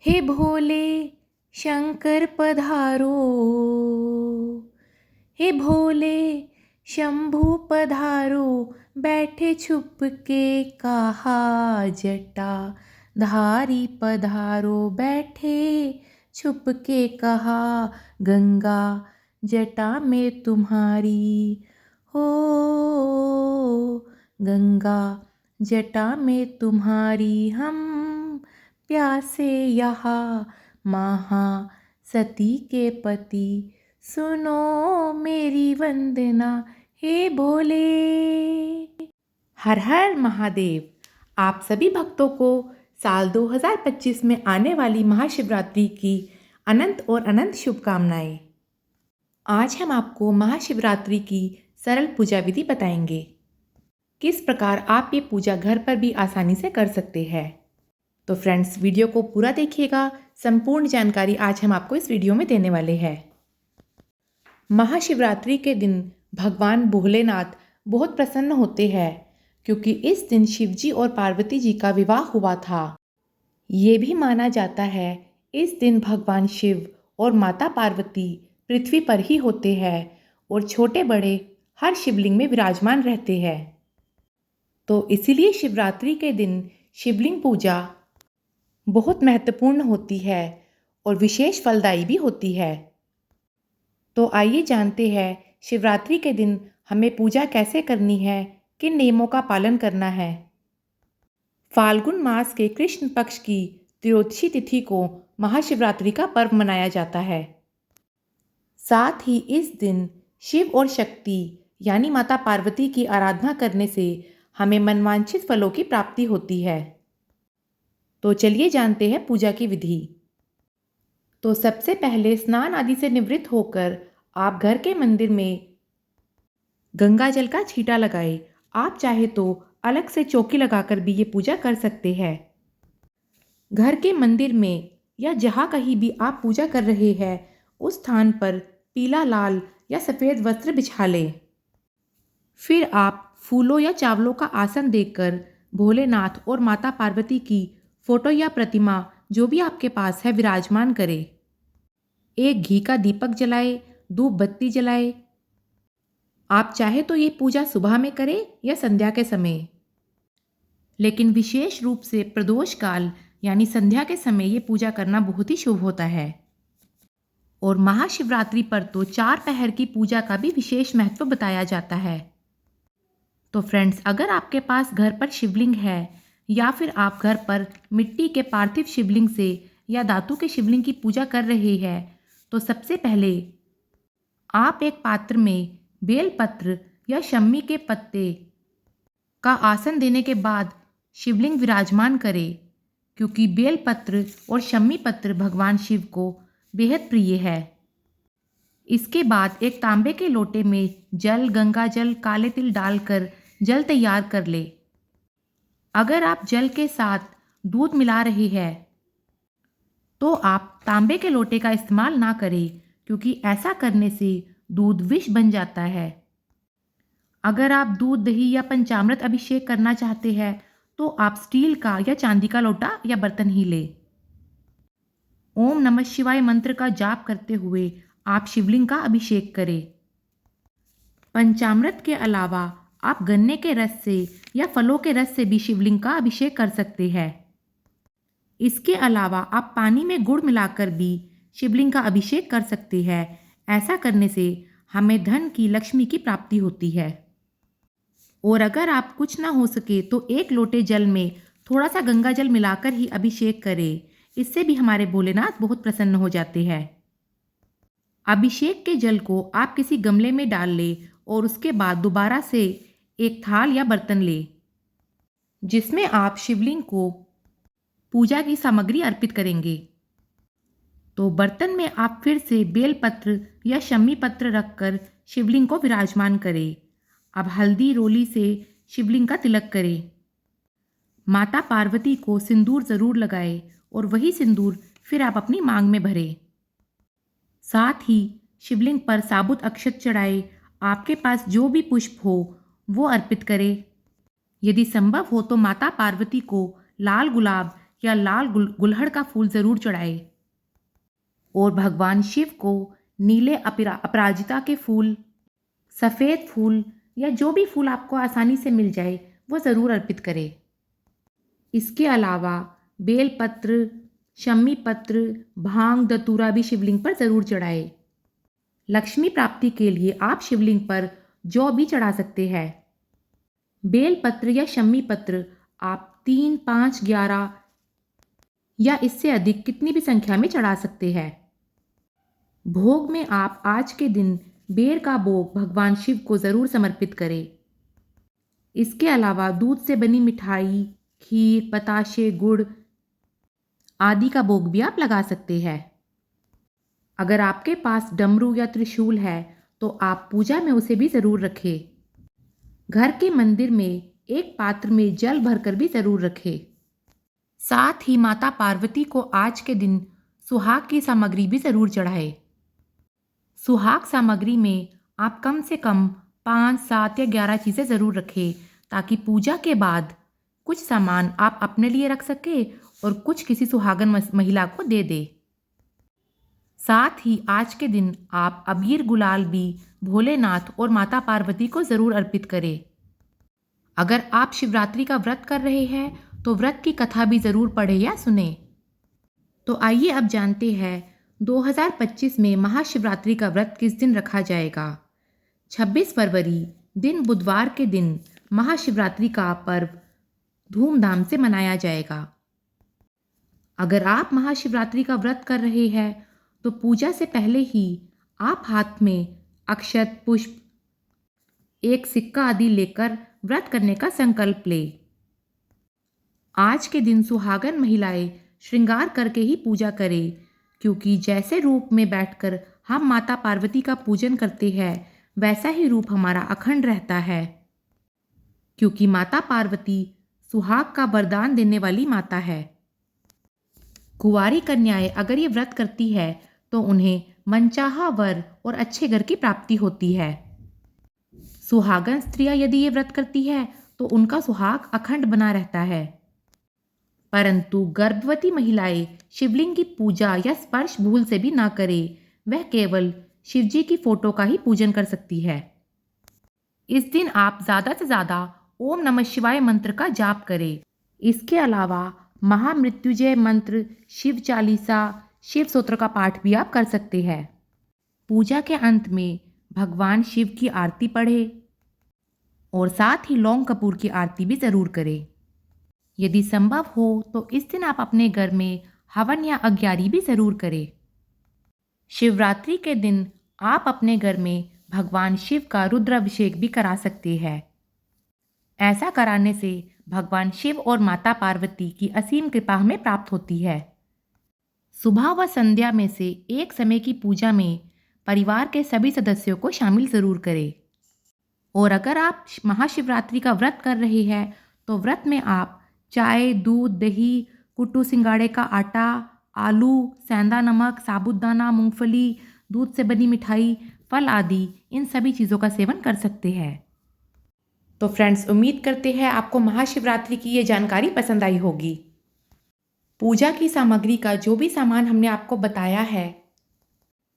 हे भोले शंकर पधारो, हे भोले शंभू पधारो, बैठे छुप के कहा जटा धारी पधारो, बैठे छुप के कहा गंगा जटा में तुम्हारी हो, गंगा जटा में तुम्हारी हम प्यासे यहाँ महासती के पति, सुनो मेरी वंदना हे भोले। हर हर महादेव। आप सभी भक्तों को साल 2025 में आने वाली महाशिवरात्रि की अनंत और अनंत शुभकामनाएं। आज हम आपको महाशिवरात्रि की सरल पूजा विधि बताएंगे। किस प्रकार आप ये पूजा घर पर भी आसानी से कर सकते हैं। तो फ्रेंड्स, वीडियो को पूरा देखिएगा। संपूर्ण जानकारी आज हम आपको इस वीडियो में देने वाले हैं। महाशिवरात्रि के दिन भगवान भोलेनाथ बहुत प्रसन्न होते हैं, क्योंकि इस दिन शिवजी और पार्वती जी का विवाह हुआ था। ये भी माना जाता है इस दिन भगवान शिव और माता पार्वती पृथ्वी पर ही होते हैं और छोटे बड़े हर शिवलिंग में विराजमान रहते हैं। तो इसीलिए शिवरात्रि के दिन शिवलिंग पूजा बहुत महत्वपूर्ण होती है और विशेष फलदायी भी होती है। तो आइए जानते हैं शिवरात्रि के दिन हमें पूजा कैसे करनी है, किन नियमों का पालन करना है। फाल्गुन मास के कृष्ण पक्ष की त्रयोदशी तिथि को महाशिवरात्रि का पर्व मनाया जाता है। साथ ही इस दिन शिव और शक्ति यानी माता पार्वती की आराधना करने से हमें मनवांछित फलों की प्राप्ति होती है। तो चलिए जानते हैं पूजा की विधि। तो सबसे पहले स्नान आदि से निवृत्त होकर आप घर के मंदिर में गंगा जल का छींटा लगाएं। आप चाहे तो अलग से चौकी लगाकर भी ये पूजा कर सकते हैं। घर के मंदिर में या जहाँ कहीं भी आप पूजा कर रहे हैं उस स्थान पर पीला, लाल या सफ़ेद वस्त्र बिछा लें। फिर आप फूलों या चावलों का आसन देकर भोलेनाथ और माता पार्वती की फोटो या प्रतिमा जो भी आपके पास है विराजमान करें। एक घी का दीपक जलाए, धूप बत्ती जलाए। आप चाहे तो ये पूजा सुबह में करें या संध्या के समय, लेकिन विशेष रूप से प्रदोष काल यानी संध्या के समय ये पूजा करना बहुत ही शुभ होता है। और महाशिवरात्रि पर तो 4 पहर की पूजा का भी विशेष महत्व बताया जाता है। तो फ्रेंड्स, अगर आपके पास घर पर शिवलिंग है या फिर आप घर पर मिट्टी के पार्थिव शिवलिंग से या धातु के शिवलिंग की पूजा कर रहे हैं, तो सबसे पहले आप एक पात्र में बेलपत्र या शम्मी के पत्ते का आसन देने के बाद शिवलिंग विराजमान करें, क्योंकि बेलपत्र और शम्मी पत्र भगवान शिव को बेहद प्रिय है। इसके बाद एक तांबे के लोटे में जल, गंगा जल, काले तिल डालकर जल तैयार कर ले। अगर आप जल के साथ दूध मिला रहे हैं तो आप तांबे के लोटे का इस्तेमाल ना करें, क्योंकि ऐसा करने से दूध विष बन जाता है। अगर आप दूध, दही या पंचामृत अभिषेक करना चाहते हैं तो आप स्टील का या चांदी का लोटा या बर्तन ही लें। ओम नमः शिवाय मंत्र का जाप करते हुए आप शिवलिंग का अभिषेक करें। पंचामृत के अलावा आप गन्ने के रस से या फलों के रस से भी शिवलिंग का अभिषेक कर सकते हैं। इसके अलावा आप पानी में गुड़ मिलाकर भी शिवलिंग का अभिषेक कर सकते हैं। ऐसा करने से हमें धन की, लक्ष्मी की प्राप्ति होती है। और अगर आप कुछ ना हो सके तो एक लोटे जल में थोड़ा सा गंगा जल मिलाकर ही अभिषेक करें। इससे भी हमारे भोलेनाथ बहुत प्रसन्न हो जाते हैं। अभिषेक के जल को आप किसी गमले में डाल लें और उसके बाद दोबारा से एक थाल या बर्तन लें, जिसमें आप शिवलिंग को पूजा की सामग्री अर्पित करेंगे। तो बर्तन में आप फिर से बेलपत्र या शम्मी पत्र रखकर शिवलिंग को विराजमान करें। अब हल्दी रोली से शिवलिंग का तिलक करें। माता पार्वती को सिंदूर ज़रूर लगाएं और वही सिंदूर फिर आप अपनी मांग में भरें। साथ ही शिवलिंग पर साबुत अक्षत चढ़ाए। आपके पास जो भी पुष्प हो वो अर्पित करें। यदि संभव हो तो माता पार्वती को लाल गुलाब या लाल गुलहड़ का फूल ज़रूर चढ़ाएं। और भगवान शिव को नीले अपराजिता के फूल, सफ़ेद फूल या जो भी फूल आपको आसानी से मिल जाए वो ज़रूर अर्पित करें। इसके अलावा बेलपत्र, शमी पत्र, भांग, धतूरा भी शिवलिंग पर ज़रूर चढ़ाएं। लक्ष्मी प्राप्ति के लिए आप शिवलिंग पर जौ भी चढ़ा सकते हैं। बेलपत्र या शमी पत्र आप 3, 5, 11 या इससे अधिक कितनी भी संख्या में चढ़ा सकते हैं। भोग में आप आज के दिन बेर का भोग भगवान शिव को ज़रूर समर्पित करें। इसके अलावा दूध से बनी मिठाई, खीर, बताशे, गुड़ आदि का भोग भी आप लगा सकते हैं। अगर आपके पास डमरू या त्रिशूल है तो आप पूजा में उसे भी ज़रूर रखें। घर के मंदिर में एक पात्र में जल भरकर भी ज़रूर रखें। साथ ही माता पार्वती को आज के दिन सुहाग की सामग्री भी ज़रूर चढ़ाएं। सुहाग सामग्री में आप कम से कम 5, 7 या 11 चीज़ें ज़रूर रखें ताकि पूजा के बाद कुछ सामान आप अपने लिए रख सकें और कुछ किसी सुहागन महिला को दे दें। साथ ही आज के दिन आप अबीर गुलाल भी भोलेनाथ और माता पार्वती को ज़रूर अर्पित करें। अगर आप शिवरात्रि का व्रत कर रहे हैं तो व्रत की कथा भी ज़रूर पढ़ें या सुने। तो आइए अब जानते हैं 2025 में महाशिवरात्रि का व्रत किस दिन रखा जाएगा। 26 फरवरी दिन बुधवार के दिन महाशिवरात्रि का पर्व धूमधाम से मनाया जाएगा। अगर आप महाशिवरात्रि का व्रत कर रहे हैं तो पूजा से पहले ही आप हाथ में अक्षत, पुष्प, एक सिक्का आदि लेकर व्रत करने का संकल्प लें। आज के दिन सुहागन महिलाएं श्रृंगार करके ही पूजा करें, क्योंकि जैसे रूप में बैठकर हम माता पार्वती का पूजन करते हैं वैसा ही रूप हमारा अखंड रहता है, क्योंकि माता पार्वती सुहाग का वरदान देने वाली माता है। कुंवारी कन्याएं अगर ये व्रत करती है तो उन्हें मनचाहा वर और अच्छे घर की प्राप्ति होती है। सुहागन स्त्रियां यदि ये व्रत करती है तो उनका सुहाग अखंड बना रहता है। परंतु गर्भवती महिलाएं शिवलिंग की पूजा या स्पर्श भूल से भी ना करें, वह केवल शिवजी की फोटो का ही पूजन कर सकती है। इस दिन आप ज़्यादा से ज़्यादा ओम नमः शिवाय मंत्र का जाप करें। इसके अलावा महामृत्युंजय मंत्र, शिव चालीसा, शिव स्तोत्र का पाठ भी आप कर सकते हैं। पूजा के अंत में भगवान शिव की आरती पढ़ें और साथ ही लौंग कपूर की आरती भी ज़रूर करें। यदि संभव हो तो इस दिन आप अपने घर में हवन या अग्यारी भी ज़रूर करें। शिवरात्रि के दिन आप अपने घर में भगवान शिव का रुद्राभिषेक भी करा सकते हैं। ऐसा कराने से भगवान शिव और माता पार्वती की असीम कृपा हमें प्राप्त होती है। सुबह व संध्या में से एक समय की पूजा में परिवार के सभी सदस्यों को शामिल ज़रूर करें। और अगर आप महाशिवरात्रि का व्रत कर रहे हैं तो व्रत में आप चाय, दूध, दही, कुट्टू सिंगाड़े का आटा, आलू, सेंधा नमक, साबूदाना, मूंगफली, दूध से बनी मिठाई, फल आदि इन सभी चीज़ों का सेवन कर सकते हैं। तो फ्रेंड्स, उम्मीद करते हैं आपको महाशिवरात्रि की ये जानकारी पसंद आई होगी। पूजा की सामग्री का जो भी सामान हमने आपको बताया है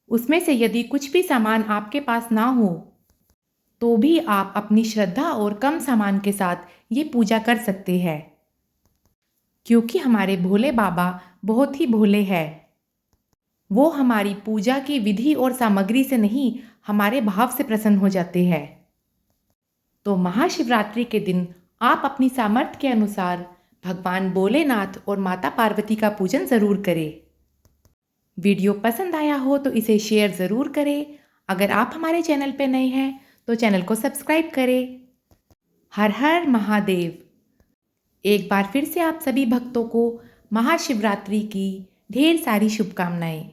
उसमें से यदि कुछ भी सामान आपके पास ना हो तो भी आप अपनी श्रद्धा और कम सामान के साथ ये पूजा कर सकते हैं, क्योंकि हमारे भोले बाबा बहुत ही भोले हैं। वो हमारी पूजा की विधि और सामग्री से नहीं, हमारे भाव से प्रसन्न हो जाते हैं। तो महाशिवरात्रि के दिन आप अपनी सामर्थ्य के अनुसार भगवान भोलेनाथ और माता पार्वती का पूजन ज़रूर करें। वीडियो पसंद आया हो तो इसे शेयर ज़रूर करें। अगर आप हमारे चैनल पर नए हैं तो चैनल को सब्सक्राइब करें। हर हर महादेव। एक बार फिर से आप सभी भक्तों को महाशिवरात्रि की ढेर सारी शुभकामनाएं।